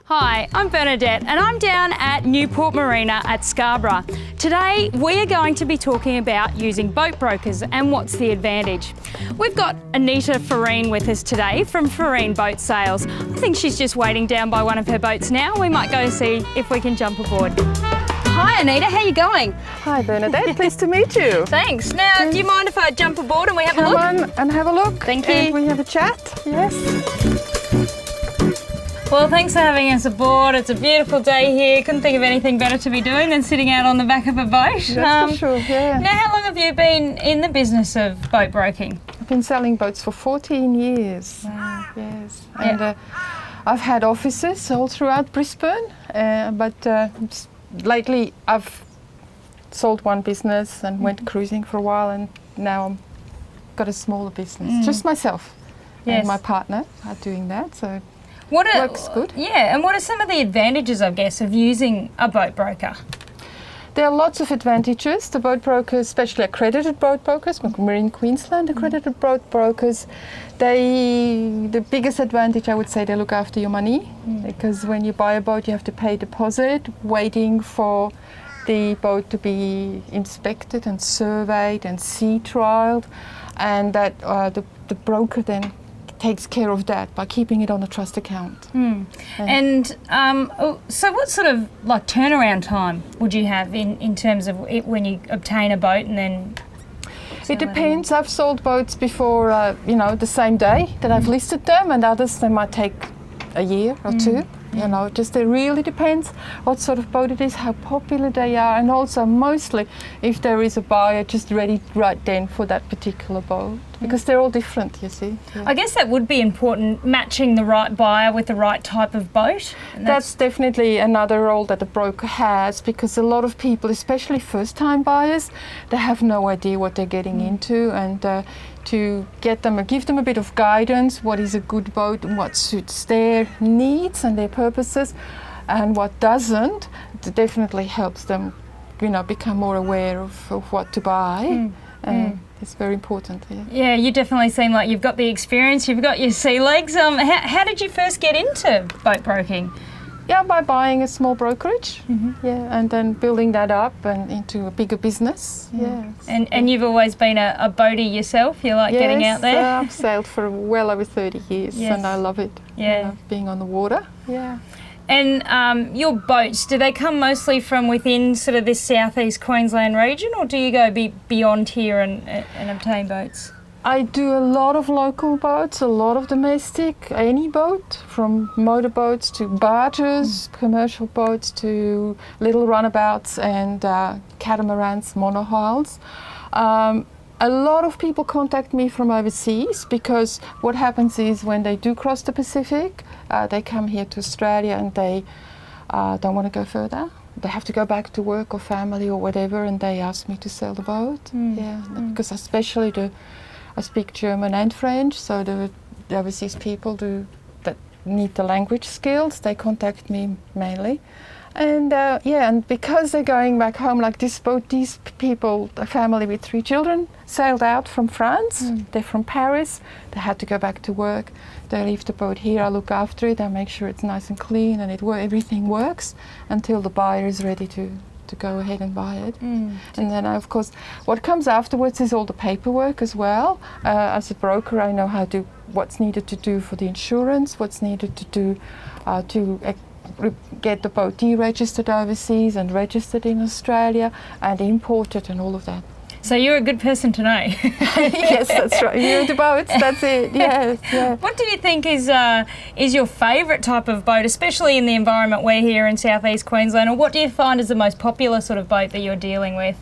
Hi, I'm Bernadette and I'm down at Newport Marina at Scarborough. Today we are going to be talking about using boat brokers and what's the advantage. We've got Anita Farine with us today from Farine Boat Sales. I think she's just waiting down by one of her boats now. We might go see if we can jump aboard. Hi Anita, how are you going? Hi Bernadette, pleased to meet you. Thanks. Now, do you mind if I jump aboard and we have a look? Come on and have a look. Thank you. And we have a chat, yes. Well, thanks for having us aboard. It's a beautiful day here. Couldn't think of anything better to be doing than sitting out on the back of a boat. That's for sure, yeah. Now, how long have you been in the business of boat broking? I've been selling boats for 14 years. Wow. Yes. And I've had offices all throughout Brisbane, but lately I've sold one business and went cruising for a while, and now I've got a smaller business. Just myself and my partner are doing that, so works good. Yeah, and what are some of the advantages, I guess, of using a boat broker? There are lots of advantages. The boat brokers, especially accredited boat brokers, Marine Queensland accredited boat brokers, the biggest advantage, I would say, they look after your money, because when you buy a boat you have to pay a deposit, waiting for the boat to be inspected and surveyed and sea trialed, and that the broker then takes care of that by keeping it on a trust account. And so what sort of like turnaround time would you have in terms of it when you obtain a boat and then? It depends. I've sold boats before, the same day that I've listed them, and others they might take a year or two. It really depends what sort of boat it is, how popular they are, and also mostly if there is a buyer just ready right then for that particular boat, because they're all different, you see. Yeah. I guess that would be important, matching the right buyer with the right type of boat. That's definitely another role that a broker has, because a lot of people, especially first-time buyers, they have no idea what they're getting into, and to give them a bit of guidance, what is a good boat and what suits their needs and their purposes, and what doesn't, it definitely helps them, become more aware of what to buy. It's very important. Yeah, you definitely seem like you've got the experience, you've got your sea legs. How did you first get into boat broking? Yeah, by buying a small brokerage, and then building that up and into a bigger business. And you've always been a boatie yourself. You like getting out there. I've sailed for well over 30 years, and I love it. Yeah, being on the water. Yeah. And your boats, do they come mostly from within sort of this South-East Queensland region, or do you go beyond here and obtain boats? I do a lot of local boats, a lot of domestic, any boat, from motorboats to barges, commercial boats to little runabouts and catamarans, monohulls. A lot of people contact me from overseas, because what happens is when they do cross the Pacific, they come here to Australia and they don't want to go further. They have to go back to work or family or whatever, and they ask me to sell the boat. Because especially I speak German and French, so the overseas people that need the language skills, they contact me mainly. And and because they're going back home, like this boat, these people, a family with 3 children, sailed out from France. They're from Paris. They had to go back to work. They leave the boat here. I look after it. I make sure it's nice and clean and everything works until the buyer is ready to go ahead and buy it. And then, of course, what comes afterwards is all the paperwork as well. As a broker, I know what's needed to do for the insurance, what's needed to do to get the boat deregistered overseas and registered in Australia and imported and all of that. So you're a good person to know. Yes, that's right. You're the boats, that's it. Yes, yeah. What do you think is your favourite type of boat, especially in the environment we're here in South-East Queensland, or what do you find is the most popular sort of boat that you're dealing with?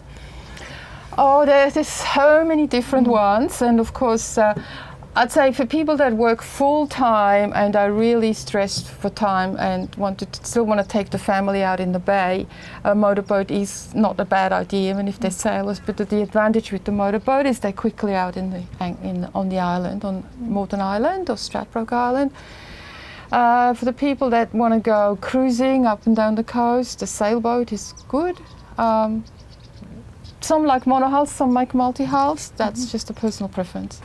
Oh, there's so many different ones, and of course I'd say for people that work full time and are really stressed for time and still want to take the family out in the bay, a motorboat is not a bad idea, even if they're sailors. But the advantage with the motorboat is they're quickly out on the island, on Moreton Island or Stradbroke Island. For the people that want to go cruising up and down the coast, a sailboat is good. some like monohulls, some like multi-hulls. That's just a personal preference.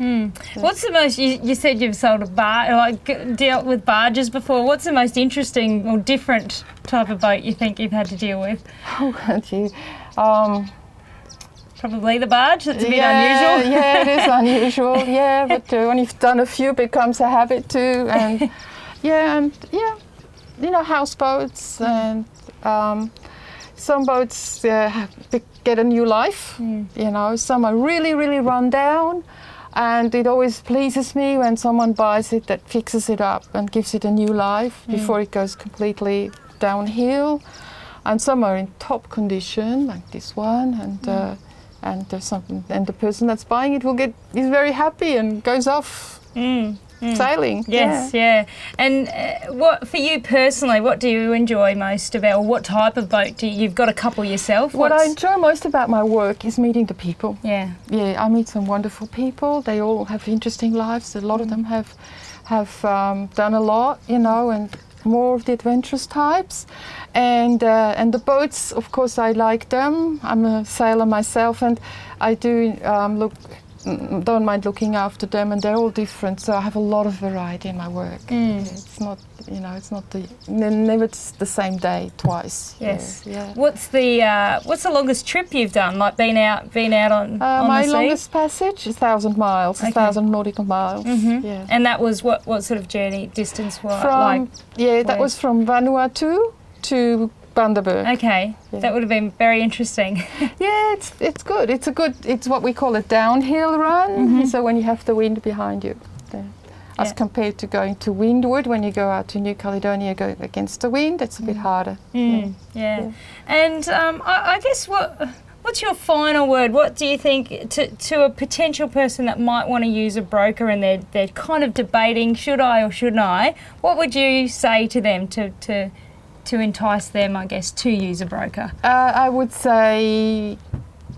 What's the most, you said you've sold a dealt with barges before. What's the most interesting or different type of boat you think you've had to deal with? Oh, gee. Probably the barge, that's a bit unusual. Yeah, it is unusual, yeah, but when you've done a few, it becomes a habit too. And houseboats and some boats get a new life, some are really, really run down, and it always pleases me when someone buys it that fixes it up and gives it a new life before it goes completely downhill. And some are in top condition, like this one, and there's something, and the person that's buying it is very happy and goes off sailing. Yes, yeah. And what for you personally? What do you enjoy most about, or what type of boat you've got a couple yourself? What I enjoy most about my work is meeting the people. Yeah, I meet some wonderful people. They all have interesting lives. A lot of them have done a lot, and more of the adventurous types. And the boats, of course, I like them. I'm a sailor myself, and I do don't mind looking after them, and they're all different. So I have a lot of variety in my work. It's not, it's not never the same day twice. Yes. Yeah. What's the longest trip you've done? Like been out on my the sea? longest passage is 1,000 miles, 1,000 nautical miles. Yeah. And that was what sort of journey distance was that was from Vanuatu to Bundaberg. Okay, that would have been very interesting. Yeah, it's good. It's what we call a downhill run. So when you have the wind behind you, as compared to going to windward, when you go out to New Caledonia, go against the wind, it's a bit harder. And I guess what's your final word? What do you think to a potential person that might want to use a broker and they're kind of debating, should I or shouldn't I? What would you say to them to entice them, I guess, to use a broker? I would say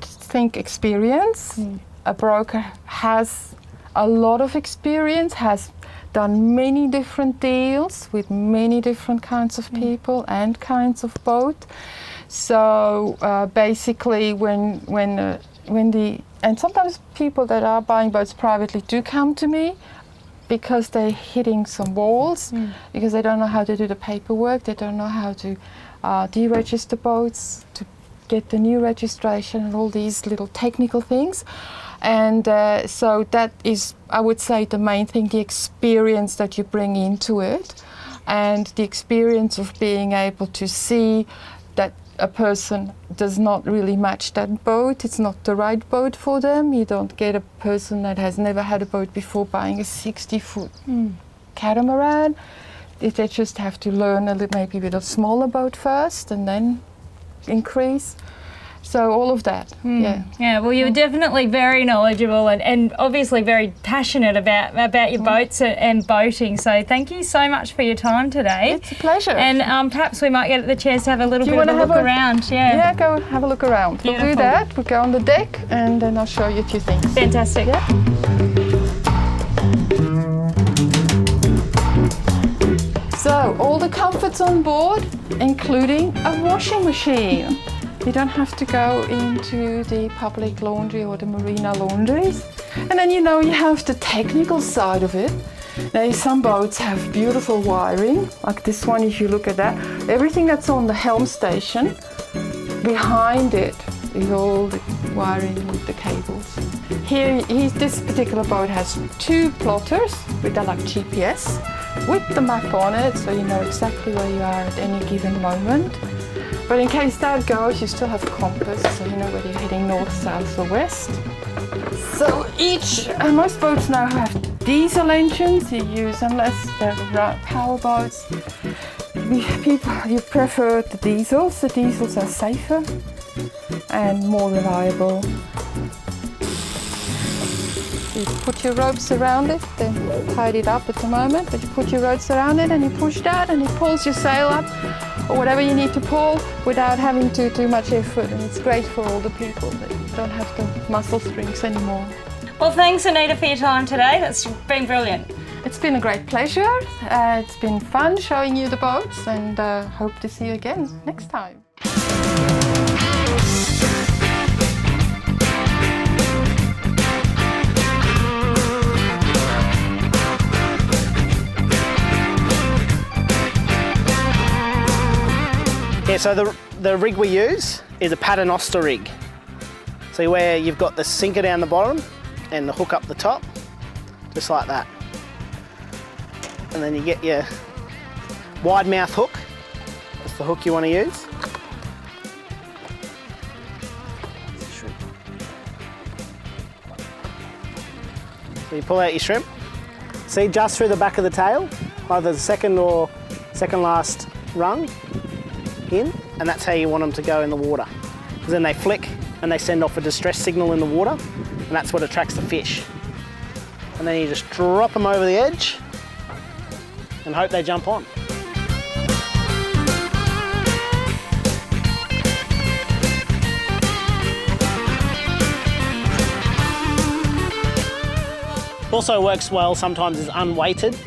think experience. A broker has a lot of experience, has done many different deals with many different kinds of people and kinds of boat. So basically and sometimes people that are buying boats privately do come to me because they're hitting some walls, because they don't know how to do the paperwork, they don't know how to deregister boats, to get the new registration and all these little technical things. And so that is, I would say, the main thing, the experience that you bring into it, and the experience of being able to see that a person does not really match that boat. It's not the right boat for them. You don't get a person that has never had a boat before buying a 60-foot catamaran. They just have to learn maybe with a smaller boat first and then increase. So all of that, Yeah, well, you're definitely very knowledgeable and obviously very passionate about your boats and boating. So thank you so much for your time today. It's a pleasure. And perhaps we might get the chance to have a little bit of a look around. Yeah, go have a look around. Beautiful. We'll do that. We'll go on the deck and then I'll show you a few things. Fantastic. Yeah. So all the comforts on board, including a washing machine. You don't have to go into the public laundry or the marina laundries. And then you have the technical side of it. Now some boats have beautiful wiring, like this one if you look at that. Everything that's on the helm station, behind it is all the wiring with the cables. This particular boat has 2 plotters with like GPS, with the map on it, so you know exactly where you are at any given moment. But in case that goes, you still have a compass, so you know whether you're heading north, south or west. So most boats now have diesel engines you use, unless they're power boats. You prefer the diesels. The diesels are safer and more reliable. You put your ropes around it, they're tied it up at the moment, but you put your ropes around it and you push that and it pulls your sail up or whatever you need to pull without having to do much effort, and it's great for all the people that don't have the muscle strings anymore. Well, thanks Anita for your time today, that's been brilliant. It's been a great pleasure, it's been fun showing you the boats, and hope to see you again next time. Yeah, so the rig we use is a paternoster rig. So where you've got the sinker down the bottom and the hook up the top, just like that. And then you get your wide mouth hook. That's the hook you want to use. So you pull out your shrimp. See, just through the back of the tail, either the second or second last rung in, and that's how you want them to go in the water. Because then they flick and they send off a distress signal in the water, and that's what attracts the fish. And then you just drop them over the edge and hope they jump on. Also works well sometimes is unweighted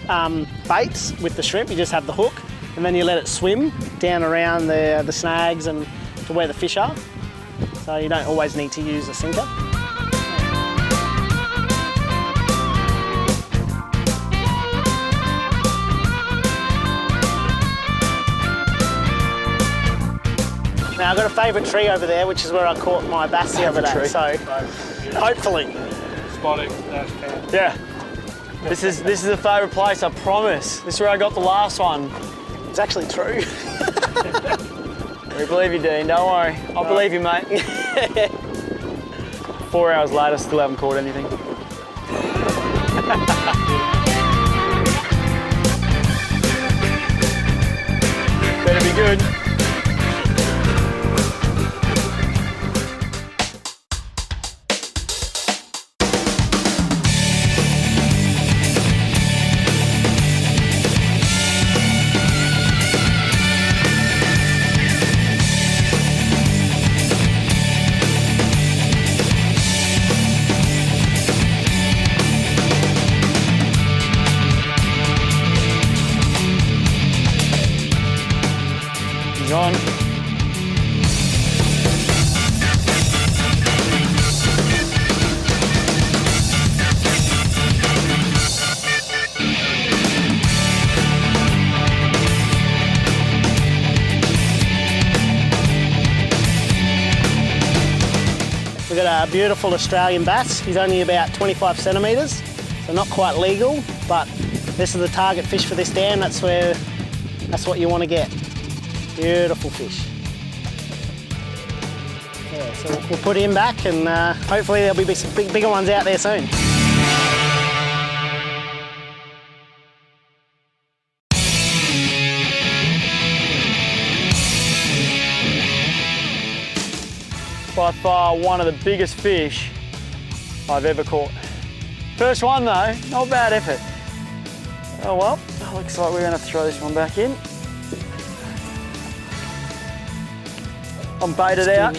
baits with the shrimp. You just have the hook and then you let it swim down around the snags and to where the fish are. So you don't always need to use a sinker. Now I've got a favourite tree over there, which is where I caught my bass the other day. So hopefully. Spotting. Yeah. This is a favourite place, I promise. This is where I got the last one. It's actually true. We believe you, Dean, don't worry. I believe you, mate. 4 hours later, still haven't caught anything. Better be good. On. We've got a beautiful Australian bass. He's only about 25 centimetres, so not quite legal, but this is the target fish for this dam. That's what you want to get. Beautiful fish. Yeah, so we'll put him back and hopefully there'll be some bigger ones out there soon. By far one of the biggest fish I've ever caught. First one though, not bad effort. Oh well, looks like we're gonna throw this one back in. I'm baited out.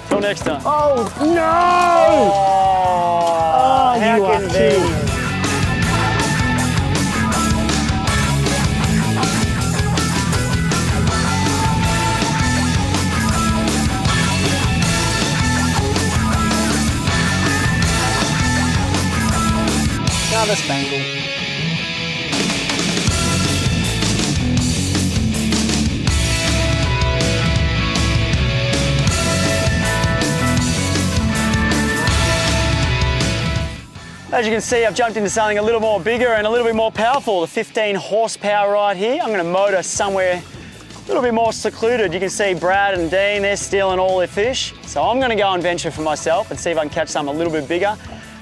Till next time. Oh no! Oh, how you can are be? Another spangle. As you can see, I've jumped into something a little more bigger and a little bit more powerful, the 15 horsepower right here. I'm gonna motor somewhere a little bit more secluded. You can see Brad and Dean, they're stealing all their fish. So I'm gonna go and venture for myself and see if I can catch something a little bit bigger.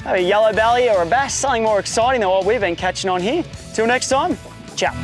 Maybe a yellow belly or a bass, something more exciting than what we've been catching on here. Till next time, ciao.